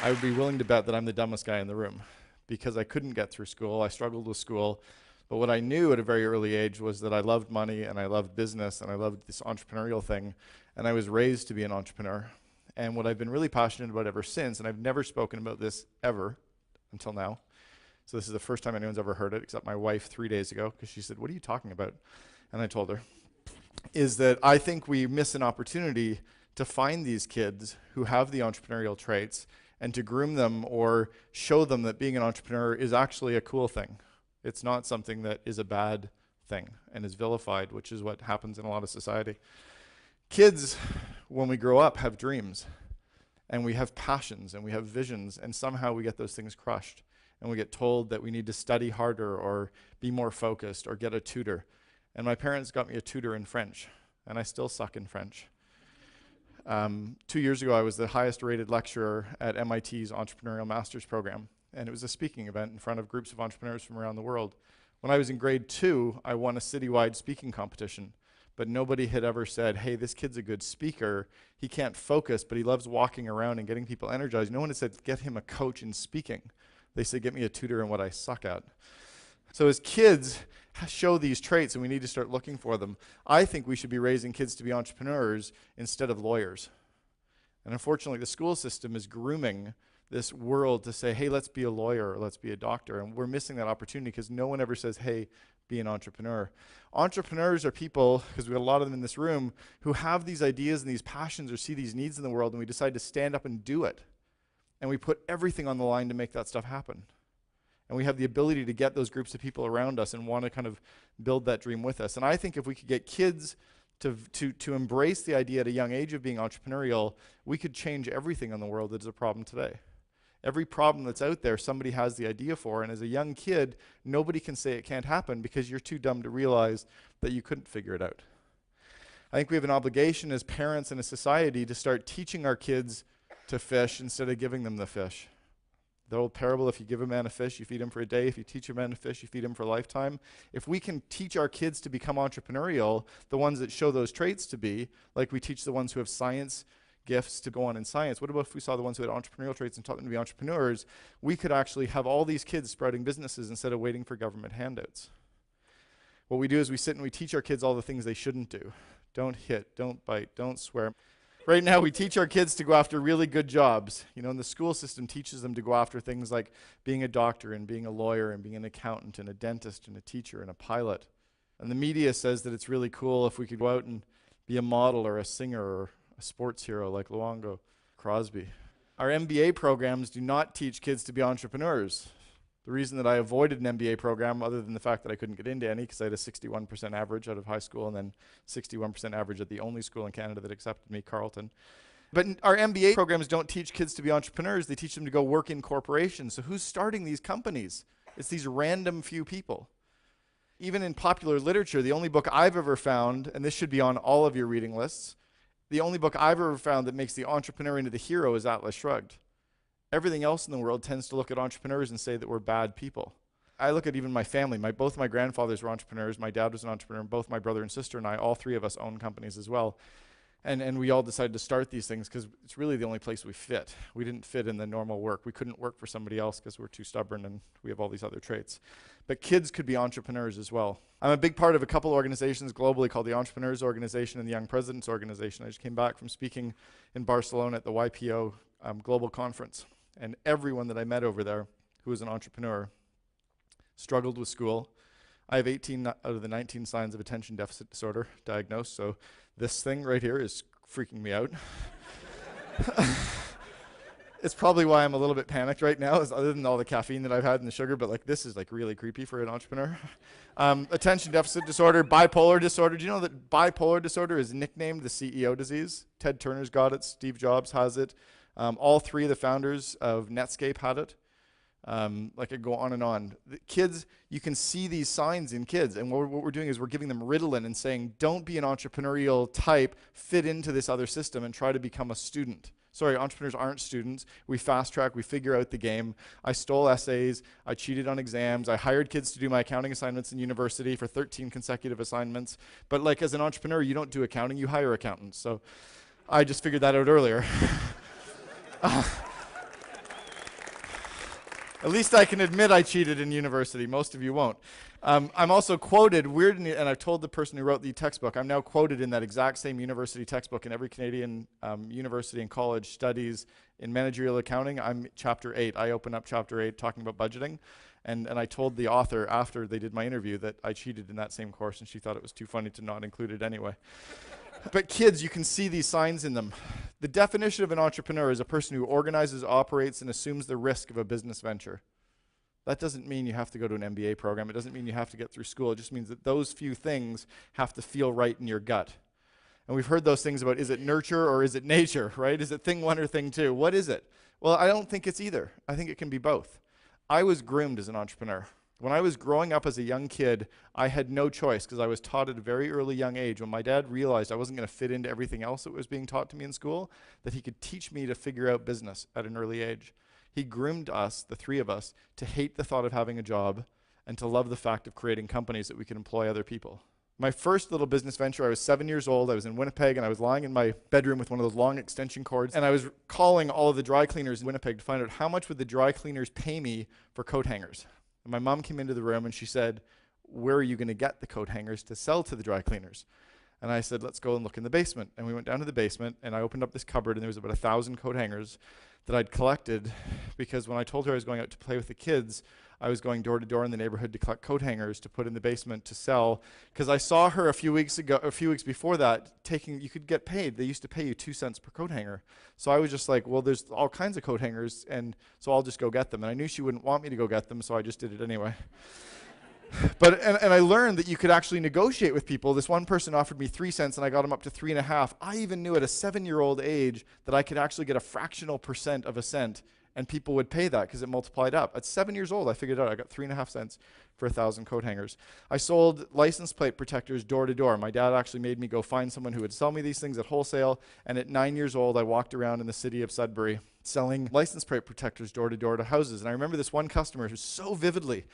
I would be willing to bet that I'm the dumbest guy in the room because I couldn't get through school. I struggled with school. But what I knew at a very early age was that I loved money and I loved business and I loved this entrepreneurial thing. And I was raised to be an entrepreneur. And what I've been really passionate about ever since, and I've never spoken about this ever until now. So this is the first time anyone's ever heard it, except my wife 3 days ago, because she said, "What are you talking about?" And I told her, is that I think we miss an opportunity to find these kids who have the entrepreneurial traits and to groom them or show them that being an entrepreneur is actually a cool thing. It's not something that is a bad thing and is vilified, which is what happens in a lot of society. Kids, when we grow up, have dreams and we have passions and we have visions, and somehow we get those things crushed and we get told that we need to study harder or be more focused or get a tutor. And my parents got me a tutor in French, and I still suck in French. 2 years ago, I was the highest rated lecturer at MIT's Entrepreneurial Master's Program, and it was a speaking event in front of groups of entrepreneurs from around the world. When I was in grade 2, I won a citywide speaking competition, but nobody had ever said, "Hey, this kid's a good speaker. He can't focus, but he loves walking around and getting people energized." No one had said, "Get him a coach in speaking." They said, "Get me a tutor in what I suck at." So as kids show these traits, and we need to start looking for them, I think we should be raising kids to be entrepreneurs instead of lawyers. And unfortunately, the school system is grooming this world to say, "Hey, let's be a lawyer, or let's be a doctor." And we're missing that opportunity because no one ever says, "Hey, be an entrepreneur." Entrepreneurs are people, because we have a lot of them in this room, who have these ideas and these passions or see these needs in the world, and we decide to stand up and do it. And we put everything on the line to make that stuff happen. And we have the ability to get those groups of people around us and want to kind of build that dream with us. And I think if we could get kids to embrace the idea at a young age of being entrepreneurial, we could change everything in the world that is a problem today. Every problem that's out there, somebody has the idea for, and as a young kid, nobody can say it can't happen because you're too dumb to realize that you couldn't figure it out. I think we have an obligation as parents and a society to start teaching our kids to fish instead of giving them the fish. The old parable, if you give a man a fish, you feed him for a day. If you teach a man a fish, you feed him for a lifetime. If we can teach our kids to become entrepreneurial, the ones that show those traits to be, like we teach the ones who have science gifts to go on in science, what about if we saw the ones who had entrepreneurial traits and taught them to be entrepreneurs? We could actually have all these kids sprouting businesses instead of waiting for government handouts. What we do is we sit and we teach our kids all the things they shouldn't do. Don't hit, don't bite, don't swear. Right now, we teach our kids to go after really good jobs. You know, and the school system teaches them to go after things like being a doctor and being a lawyer and being an accountant and a dentist and a teacher and a pilot. And the media says that it's really cool if we could go out and be a model or a singer or a sports hero like Luongo Crosby. Our MBA programs do not teach kids to be entrepreneurs. The reason that I avoided an MBA program, other than the fact that I couldn't get into any because I had a 61% average out of high school and then 61% average at the only school in Canada that accepted me, Carleton. But our MBA programs don't teach kids to be entrepreneurs. They teach them to go work in corporations. So who's starting these companies? It's these random few people. Even in popular literature, the only book I've ever found, and this should be on all of your reading lists, the only book I've ever found that makes the entrepreneur into the hero is Atlas Shrugged. Everything else in the world tends to look at entrepreneurs and say that we're bad people. I look at even my family. Both my grandfathers were entrepreneurs. My dad was an entrepreneur. And both my brother and sister and I, all three of us own companies as well. And we all decided to start these things because it's really the only place we fit. We didn't fit in the normal work. We couldn't work for somebody else because we're too stubborn and we have all these other traits. But kids could be entrepreneurs as well. I'm a big part of a couple organizations globally called the Entrepreneurs Organization and the Young Presidents Organization. I just came back from speaking in Barcelona at the YPO Global Conference. And everyone that I met over there who was an entrepreneur struggled with school. I have 18 out of the 19 signs of attention deficit disorder diagnosed, so this thing right here is freaking me out. It's probably why I'm a little bit panicked right now, is other than all the caffeine that I've had and the sugar, but like this is like really creepy for an entrepreneur. Attention deficit disorder, bipolar disorder. Do you know that bipolar disorder is nicknamed the CEO disease? Ted Turner's got it, Steve Jobs has it. All three of the founders of Netscape had it. Like I go on and on. The kids, you can see these signs in kids, and what we're doing is we're giving them Ritalin and saying, don't be an entrepreneurial type, fit into this other system and try to become a student. Sorry, entrepreneurs aren't students. We fast track, we figure out the game. I stole essays, I cheated on exams, I hired kids to do my accounting assignments in university for 13 consecutive assignments. But like as an entrepreneur, you don't do accounting, you hire accountants. So I just figured that out earlier. At least I can admit I cheated in university. Most of you won't. I'm also quoted, weirdly, and I've told the person who wrote the textbook, I'm now quoted in that exact same university textbook in every Canadian university and college studies in managerial accounting. I'm chapter 8. I open up chapter 8 talking about budgeting. And I told the author after they did my interview that I cheated in that same course, and she thought it was too funny to not include it anyway. But kids, you can see these signs in them. The definition of an entrepreneur is a person who organizes, operates, and assumes the risk of a business venture. That doesn't mean you have to go to an MBA program. It doesn't mean you have to get through school. It just means that those few things have to feel right in your gut. And we've heard those things about, is it nurture or is it nature, right? Is it thing one or thing two? What is it? Well, I don't think it's either. I think it can be both. I was groomed as an entrepreneur. When I was growing up as a young kid, I had no choice because I was taught at a very early young age, when my dad realized I wasn't going to fit into everything else that was being taught to me in school, that he could teach me to figure out business at an early age. He groomed us, the three of us, to hate the thought of having a job and to love the fact of creating companies that we could employ other people. My first little business venture, I was 7 years old. I was in Winnipeg, and I was lying in my bedroom with one of those long extension cords, and I was calling all of the dry cleaners in Winnipeg to find out how much would the dry cleaners pay me for coat hangers. And my mom came into the room, and she said, where are you going to get the coat hangers to sell to the dry cleaners? And I said, let's go and look in the basement. And we went down to the basement, and I opened up this cupboard, and there was about 1,000 coat hangers that I'd collected, because when I told her I was going out to play with the kids, I was going door to door in the neighborhood to collect coat hangers to put in the basement to sell, because I saw her a few weeks before that, you could get paid. They used to pay you 2 cents per coat hanger. So I was just like, well, there's all kinds of coat hangers, and so I'll just go get them. And I knew she wouldn't want me to go get them, so I just did it anyway. But I learned that you could actually negotiate with people. This one person offered me 3 cents, and I got him up to 3.5. I even knew at a 7-year-old age that I could actually get a fractional percent of a cent, and people would pay that because it multiplied up. At 7 years old, I figured out I got 3.5 cents for 1,000 coat hangers. I sold license plate protectors door to door. My dad actually made me go find someone who would sell me these things at wholesale, and at 9 years old, I walked around in the city of Sudbury selling license plate protectors door to door to houses. And I remember this one customer who so vividly,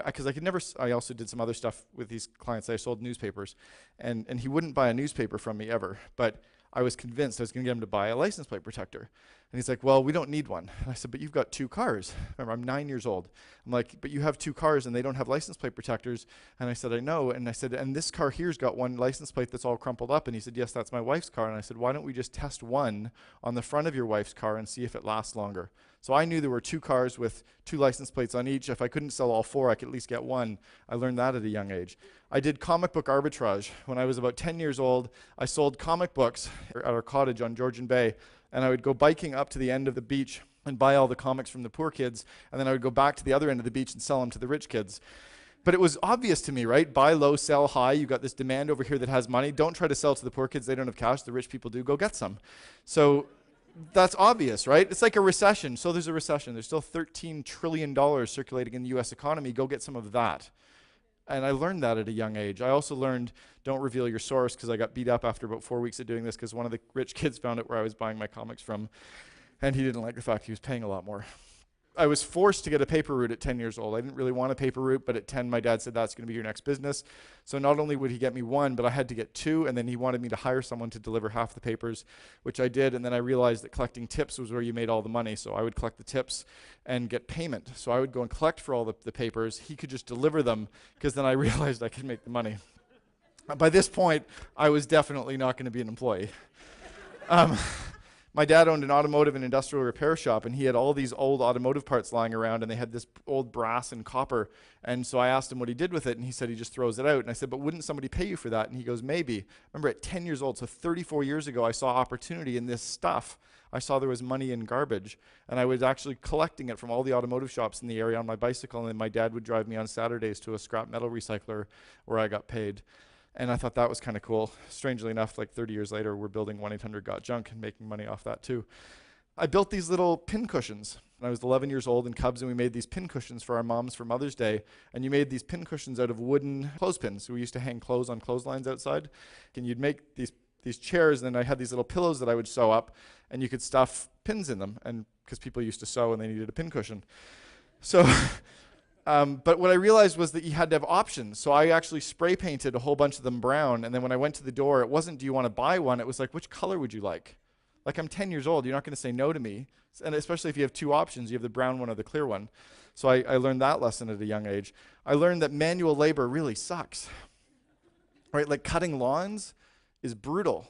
because I also did some other stuff with these clients. I sold newspapers, and he wouldn't buy a newspaper from me ever, but I was convinced I was going to get him to buy a license plate protector. And he's like, well, we don't need one. And I said, but you've got 2 cars. Remember, I'm 9 years old. I'm like, but you have 2 cars and they don't have license plate protectors. And I said, I know. And I said, and this car here's got one license plate that's all crumpled up. And he said, yes, that's my wife's car. And I said, why don't we just test one on the front of your wife's car and see if it lasts longer? So I knew there were 2 cars with 2 license plates on each. If I couldn't sell all 4, I could at least get one. I learned that at a young age. I did comic book arbitrage. When I was about 10 years old, I sold comic books at our cottage on Georgian Bay, and I would go biking up to the end of the beach and buy all the comics from the poor kids, and then I would go back to the other end of the beach and sell them to the rich kids. But it was obvious to me, right? Buy low, sell high. You've got this demand over here that has money. Don't try to sell to the poor kids. They don't have cash. The rich people do. Go get some. So that's obvious, right? It's like a recession. So there's a recession. There's still $13 trillion circulating in the U.S. economy. Go get some of that. And I learned that at a young age. I also learned don't reveal your source, because I got beat up after about 4 weeks of doing this because one of the rich kids found out where I was buying my comics from, and he didn't like the fact he was paying a lot more. I was forced to get a paper route at 10 years old. I didn't really want a paper route, but at 10, my dad said, that's going to be your next business. So not only would he get me 1, but I had to get 2, and then he wanted me to hire someone to deliver half the papers, which I did, and then I realized that collecting tips was where you made all the money. So I would collect the tips and get payment. So I would go and collect for all the papers. He could just deliver them, because then I realized I could make the money. By this point, I was definitely not going to be an employee. My dad owned an automotive and industrial repair shop, and he had all these old automotive parts lying around, and they had this old brass and copper. And so I asked him what he did with it, and he said he just throws it out. And I said, but wouldn't somebody pay you for that? And he goes, maybe. Remember, at 10 years old, so 34 years ago, I saw opportunity in this stuff. I saw there was money in garbage, and I was actually collecting it from all the automotive shops in the area on my bicycle, and then my dad would drive me on Saturdays to a scrap metal recycler where I got paid. And I thought that was kind of cool. Strangely enough, like 30 years later, we're building 1-800-GOT-JUNK and making money off that too. I built these little pin cushions. I was 11 years old in Cubs, and we made these pin cushions for our moms for Mother's Day. And you made these pin cushions out of wooden clothespins. So we used to hang clothes on clotheslines outside. And you'd make these chairs, and then I had these little pillows that I would sew up, and you could stuff pins in them, and because people used to sew and they needed a pin cushion. So but what I realized was that you had to have options. So I actually spray painted a whole bunch of them brown. And then when I went to the door, it wasn't, do you want to buy one? It was like, which color would you like? Like, I'm 10 years old. You're not going to say no to me. And especially if you have two options, you have the brown one or the clear one. So I learned that lesson at a young age. I learned that manual labor really sucks, right? Like, cutting lawns is brutal.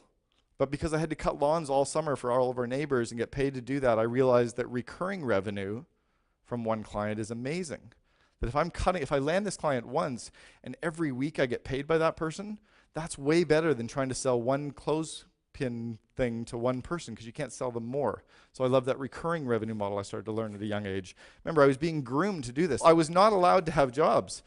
But because I had to cut lawns all summer for all of our neighbors and get paid to do that, I realized that recurring revenue from one client is amazing. That if I land this client once and every week I get paid by that person, that's way better than trying to sell one clothespin thing to one person, because you can't sell them more. So I love that recurring revenue model I started to learn at a young age. Remember, I was being groomed to do this. I was not allowed to have jobs.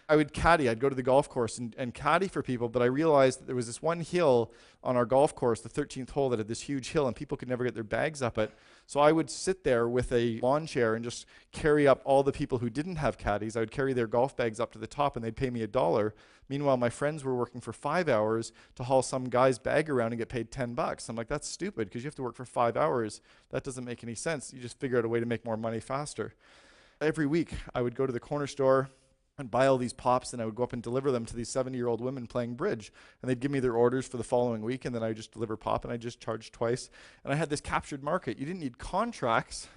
I would caddy. I'd go to the golf course and caddy for people, but I realized that there was this one hill on our golf course, the 13th hole, that had this huge hill, and people could never get their bags up it. So I would sit there with a lawn chair and just carry up all the people who didn't have caddies. I would carry their golf bags up to the top, and they'd pay me $1. Meanwhile, my friends were working for 5 hours to haul some guy's bag around and get paid $10. I'm like, that's stupid, because you have to work for 5 hours. That doesn't make any sense. You just figure out a way to make more money faster. Every week, I would go to the corner store and buy all these pops, and I would go up and deliver them to these 70-year-old women playing bridge. And they'd give me their orders for the following week, and then I would just deliver pop, and I just charged twice. And I had this captured market. You didn't need contracts.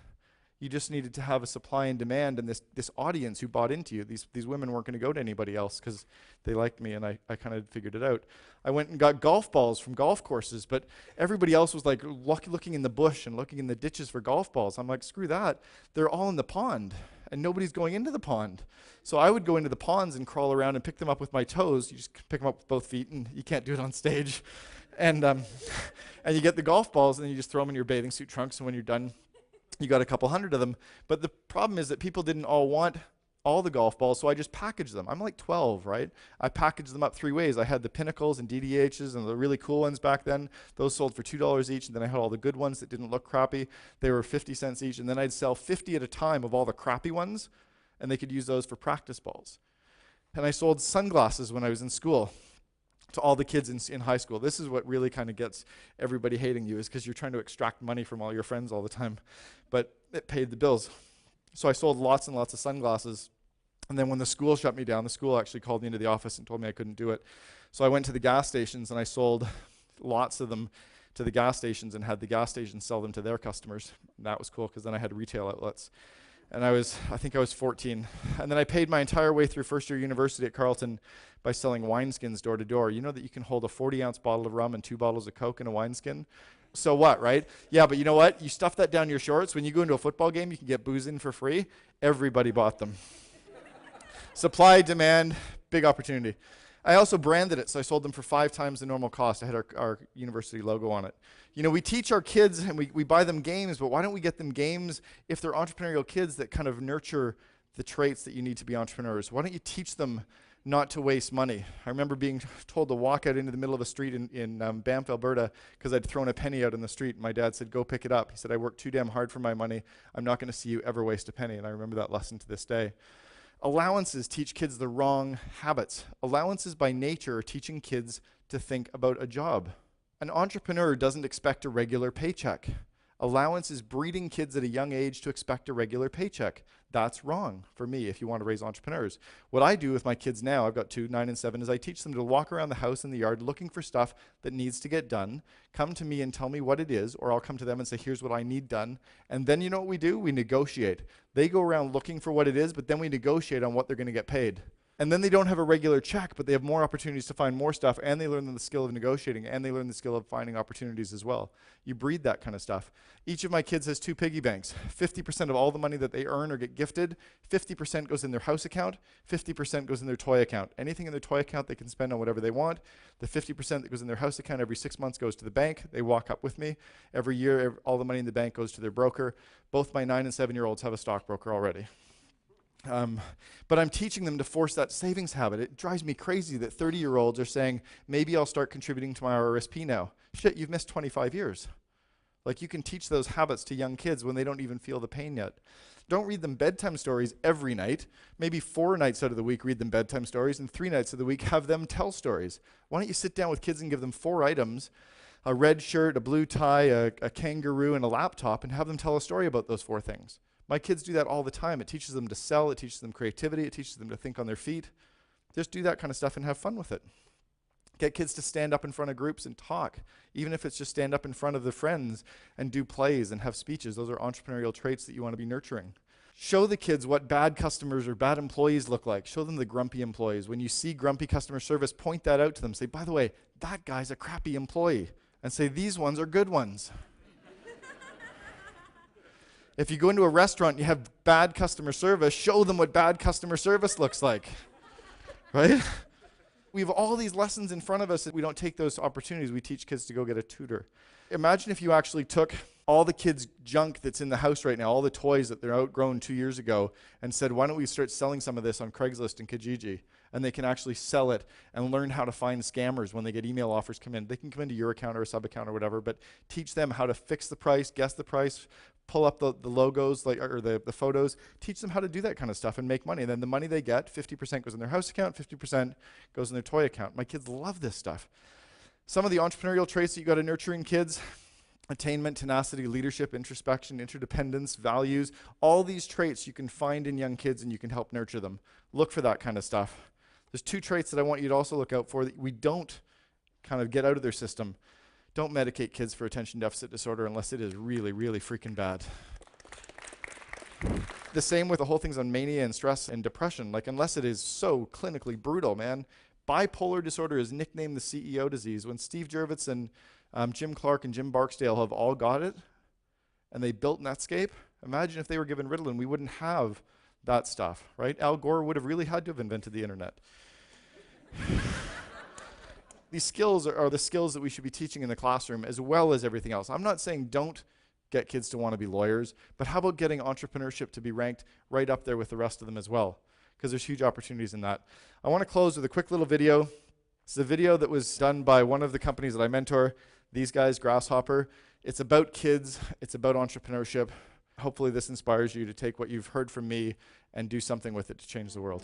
You just needed to have a supply and demand, and this audience who bought into you. These women weren't going to go to anybody else because they liked me, and I kind of figured it out. I went and got golf balls from golf courses, but everybody else was like looking in the bush and looking in the ditches for golf balls. I'm like, screw that. They're all in the pond, and nobody's going into the pond. So I would go into the ponds and crawl around and pick them up with my toes. You just pick them up with both feet, and you can't do it on stage. And and you get the golf balls, and then you just throw them in your bathing suit trunks, and when you're done, you got a couple hundred of them. But the problem is that people didn't all want all the golf balls, so I just packaged them. I'm like 12, right? I packaged them up 3 ways. I had the Pinnacles and DDHs and the really cool ones back then. Those sold for $2 each, and then I had all the good ones that didn't look crappy. They were 50 cents each, and then I'd sell 50 at a time of all the crappy ones, and they could use those for practice balls. And I sold sunglasses when I was in school to all the kids in high school. This is what really kind of gets everybody hating you, is because you're trying to extract money from all your friends all the time. But it paid the bills. So I sold lots and lots of sunglasses. And then when the school shut me down, the school actually called me into the office and told me I couldn't do it. So I went to the gas stations and I sold lots of them to the gas stations and had the gas stations sell them to their customers. And that was cool, because then I had retail outlets. And I think I was 14. And then I paid my entire way through first year university at Carleton by selling wineskins door to door. You know that you can hold a 40-ounce bottle of rum and 2 bottles of Coke in a wineskin? So what, right? Yeah, but you know what? You stuff that down your shorts. When you go into a football game, you can get booze in for free. Everybody bought them. Supply, demand, big opportunity. I also branded it, so I sold them for 5 times the normal cost. I had our university logo on it. You know, we teach our kids and we buy them games, but why don't we get them games if they're entrepreneurial kids that kind of nurture the traits that you need to be entrepreneurs? Why don't you teach them not to waste money? I remember being told to walk out into the middle of a street in Banff, Alberta, because I'd thrown a penny out in the street. And my dad said, go pick it up. He said, I worked too damn hard for my money. I'm not going to see you ever waste a penny. And I remember that lesson to this day. Allowances teach kids the wrong habits. Allowances by nature are teaching kids to think about a job. An entrepreneur doesn't expect a regular paycheck. Allowance is breeding kids at a young age to expect a regular paycheck. That's wrong for me if you want to raise entrepreneurs. What I do with my kids now, I've got 2, 9 and 7, is I teach them to walk around the house and the yard looking for stuff that needs to get done, come to me and tell me what it is, or I'll come to them and say, here's what I need done. And then you know what we do? We negotiate. They go around looking for what it is, but then we negotiate on what they're going to get paid. And then they don't have a regular check, but they have more opportunities to find more stuff, and they learn the skill of negotiating, and they learn the skill of finding opportunities as well. You breed that kind of stuff. Each of my kids has 2 piggy banks. 50% of all the money that they earn or get gifted, 50% goes in their house account, 50% goes in their toy account. Anything in their toy account they can spend on whatever they want. The 50% that goes in their house account every 6 months goes to the bank. They walk up with me. Every year, all the money in the bank goes to their broker. Both my 9 and 7-year-olds have a stockbroker already. But I'm teaching them to force that savings habit. It drives me crazy that 30-year-olds are saying, maybe I'll start contributing to my RRSP now. Shit, you've missed 25 years. Like, you can teach those habits to young kids when they don't even feel the pain yet. Don't read them bedtime stories every night. Maybe 4 nights out of the week read them bedtime stories, and 3 nights of the week have them tell stories. Why don't you sit down with kids and give them 4 items, a red shirt, a blue tie, a kangaroo, and a laptop, and have them tell a story about those 4 things. My kids do that all the time. It teaches them to sell. It teaches them creativity. It teaches them to think on their feet. Just do that kind of stuff and have fun with it. Get kids to stand up in front of groups and talk, even if it's just stand up in front of their friends and do plays and have speeches. Those are entrepreneurial traits that you want to be nurturing. Show the kids what bad customers or bad employees look like. Show them the grumpy employees. When you see grumpy customer service, point that out to them. Say, by the way, that guy's a crappy employee. And say, these ones are good ones. If you go into a restaurant and you have bad customer service, show them what bad customer service looks like. Right? We have all these lessons in front of us that we don't take those opportunities. We teach kids to go get a tutor. Imagine if you actually took all the kids' junk that's in the house right now, all the toys that they're outgrown 2 years ago, and said, why don't we start selling some of this on Craigslist and Kijiji? And they can actually sell it and learn how to find scammers when they get email offers come in. They can come into your account or a sub-account or whatever, but teach them how to fix the price, guess the price, pull up the logos or the photos, teach them how to do that kind of stuff and make money. And then the money they get, 50% goes in their house account, 50% goes in their toy account. My kids love this stuff. Some of the entrepreneurial traits that you got to nurture in kids: attainment, tenacity, leadership, introspection, interdependence, values. All these traits you can find in young kids and you can help nurture them. Look for that kind of stuff. There's 2 traits that I want you to also look out for that we don't kind of get out of their system. Don't medicate kids for attention deficit disorder unless it is really, really freaking bad. The same with the whole things on mania and stress and depression. Like, unless it is so clinically brutal, man. Bipolar disorder is nicknamed the CEO disease. When Steve Jurvitz and Jim Clark and Jim Barksdale have all got it, and they built Netscape, imagine if they were given Ritalin, we wouldn't have that stuff, right? Al Gore would have really had to have invented the internet. These skills are the skills that we should be teaching in the classroom as well as everything else. I'm not saying don't get kids to want to be lawyers, but how about getting entrepreneurship to be ranked right up there with the rest of them as well? Because there's huge opportunities in that. I want to close with a quick little video. It's a video that was done by one of the companies that I mentor, these guys, Grasshopper. It's about kids. It's about entrepreneurship. Hopefully this inspires you to take what you've heard from me and do something with it to change the world.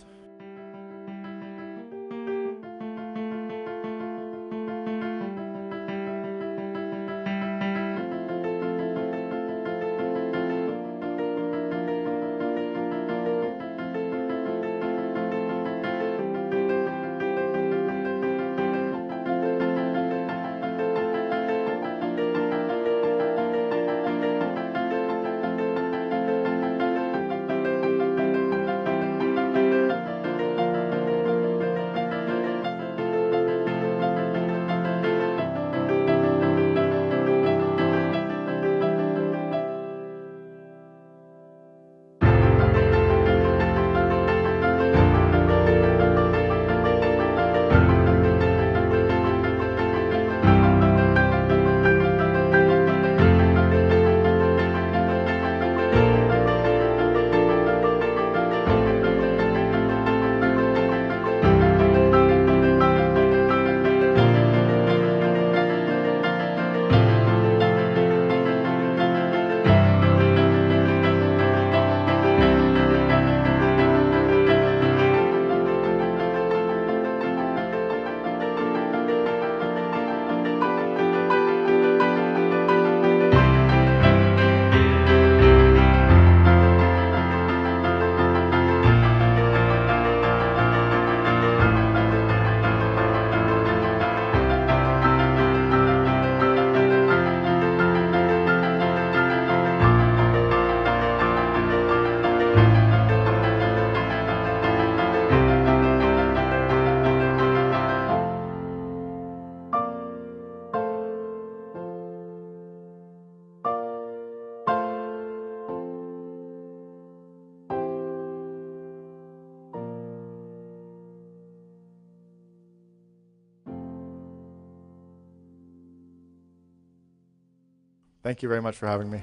Thank you very much for having me.